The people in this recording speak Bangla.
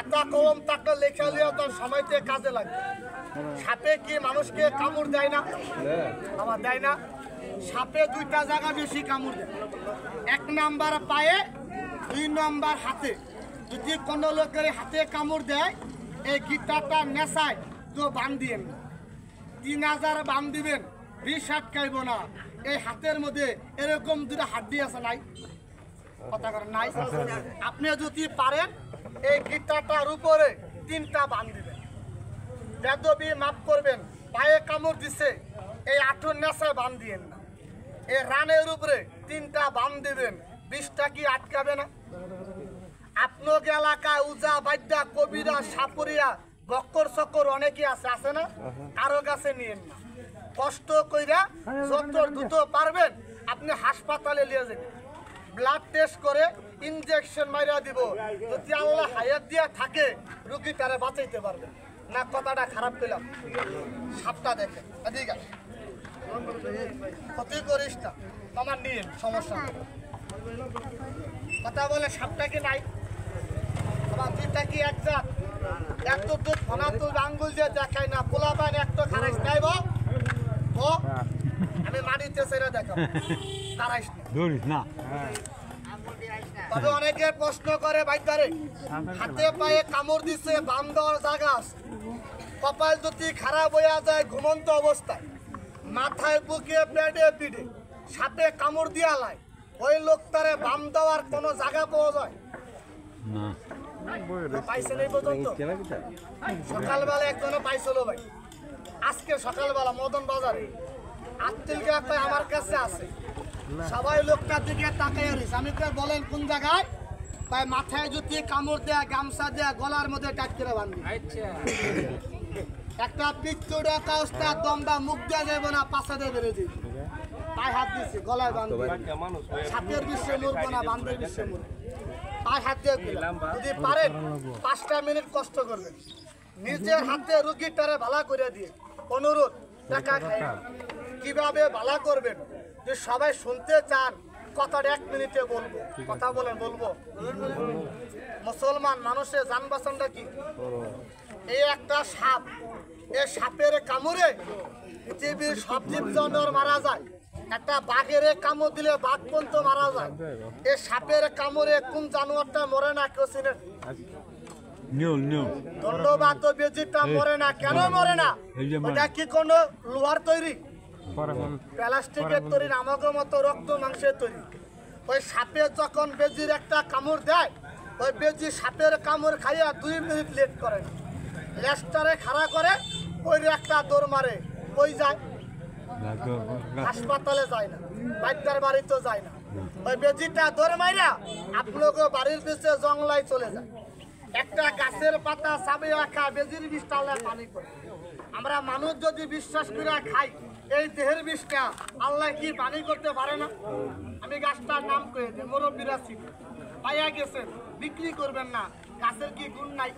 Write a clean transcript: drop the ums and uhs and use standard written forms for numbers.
খাতা কলম থাকলে লেখা লিয়া তার সময়তে কাজে লাগে। সাপে কি মানুষকে কামড় দেয় না? আমার দেয় না। সাপে দুইটা জায়গা বেশি কামড় দেয়, 1 নাম্বার পায়ে, 2 নাম্বার হাতে। যদি কোনো লোকের হাতে কামড় দেয়, এই গিটারটা নেশায় তো বান দিবেন, 3000 বান দিবেন, বিষ আটকাইব না। এই হাতের মধ্যে এরকম দুটো হাড্ডি আছে নাই? কথা করেন নাই? আপনি যদি পারেন এই গিটারটার উপরে 3টা বান দিবেন। বেদবি মাফ করবেন, পায়ে কামড় দিছে, এই আঠুর নেশায় বান দিয়েন না। এই রানের উপরে 3টা বান দিবেন, বিষটা কি আটকাবে না? আপনার এলাকায় উজা বাদ্যা কবিরা সাপুরিয়া বক্কর চক্কর অনেকে আছে, আছে না? কারো কাছে নিয়েন না। কষ্ট কইরা যত দ্রুত পারবেন আপনি হাসপাতালে নিয়ে যাবেন, ব্লাড টেস্ট করে ইনজেকশন মাইরা দিব। যদি আল্লাহ হায়াত দিয়া থাকে রুগী তারা বাঁচাইতে পারবে না। কথাটা খারাপ পেলাম? সাপটা দেখে এদিকে ক্ষতি করিস না, তোমার নিয়ে সমস্যা নেই। কথা বলে সাপটা কি নাই? আবার দুইটা কি এক জাত? এত দুধ ফোনা তুল আঙ্গুল দিয়ে দেখায় না, পোলা পান একটা খারাইস নাই ও আমি মাটিতে ছেড়ে দেখাবো, দাঁড়াইস না। তবে অনেকে প্রশ্ন করে বাইদারে হাতে পায়ে কামড় দিচ্ছে, বাম দেওয়ার জায়গা আছে, কপাল যদি খারাপ হইয়া যায় ঘুমন্ত অবস্থায়, মাথায় বুকে পেটে পিঠে সাপে কামড় দিয়া লাই, ওই লোকটারে বাম দেওয়ার কোনো জায়গা পাওয়া যায় না? পাইছেন এই পর্যন্ত? সকালবেলা একজনে পাইছিল ভাই, আজকে সকালবেলা মদন বাজারে আত্মীয় আমার কাছে আছে, সবাই লোকটার দিকে তাকাই রয়েছে। আমি বলেন কোন জায়গায়? তাই মাথায় যদি কামড় দেয়া, গামছা দেয়া, গলার মধ্যে টাক করে বাঁধি, একটা পিচ্চুটা কাউসটা দমটা মুখ দেওয়া যাবে না, পাশা দিয়ে বেড়ে দিই, পায়ে হাত দিচ্ছি, গলায় বাঁধবে, সাপের বিশ্বে মরবো না, বান্ধবের বিশ্বে মরবো, পায়ে হাত দিয়ে দিলাম। যদি পারেন 5টা মিনিট কষ্ট করবেন, নিজের হাতে রুগীটারে ভালো করে দিয়ে অনুরোধ, টাকা খাই কিভাবে ভালো করবেন যে সবাই শুনতে চান, কথাটা 1 মিনিটে বলবো। কথা বলেন, বলবো। মুসলমান মানুষের জান বাঁচানটা কি? এই একটা সাপ, এই সাপের কামড়ে পৃথিবীর সব জীব জানোয়ার মারা যায়। একটা বাঘের কামড় দিলে বাঘ পর্যন্ত মারা যায়। এই সাপের কামড়ে কোন জানোয়ারটা মরে না কেউ চিনেন? ধন্যবাদ। তো বেজিটা মরে না, কেন মরে না? ওটা কি কোনো লোহার তৈরি, প্লাস্টিকের তৈরি, আমাদের মতো রক্ত মাংসের তৈরি? ওই সাপে যখন বেজির একটা কামড় দেয়, ওই বেজি সাপের কামড় খাইয়া 2 মিনিট লেট করে, লেস্টারে খাড়া করে, ওই একটা দৌড় মারে, ওই যায়, হাসপাতালে যায় না, বাচ্চার বাড়িতেও যায় না। ওই বেজিটা দৌড় মাইরা আপনাকে বাড়ির পিছে জঙ্গলায় চলে যায়। একটা গাছের পাতা চাবি রাখা বেজির বিষটা পানি করে। আমরা মানুষ যদি বিশ্বাস করে খাই এই দেহের বিষটা, আল্লাহ কি পানি করতে পারে না? আমি গাছটার নাম করে দিই, মুরব্বীরা ছিল, পাইয়া গেছেন, বিক্রি করবেন না, গাছের কি গুণ নাই?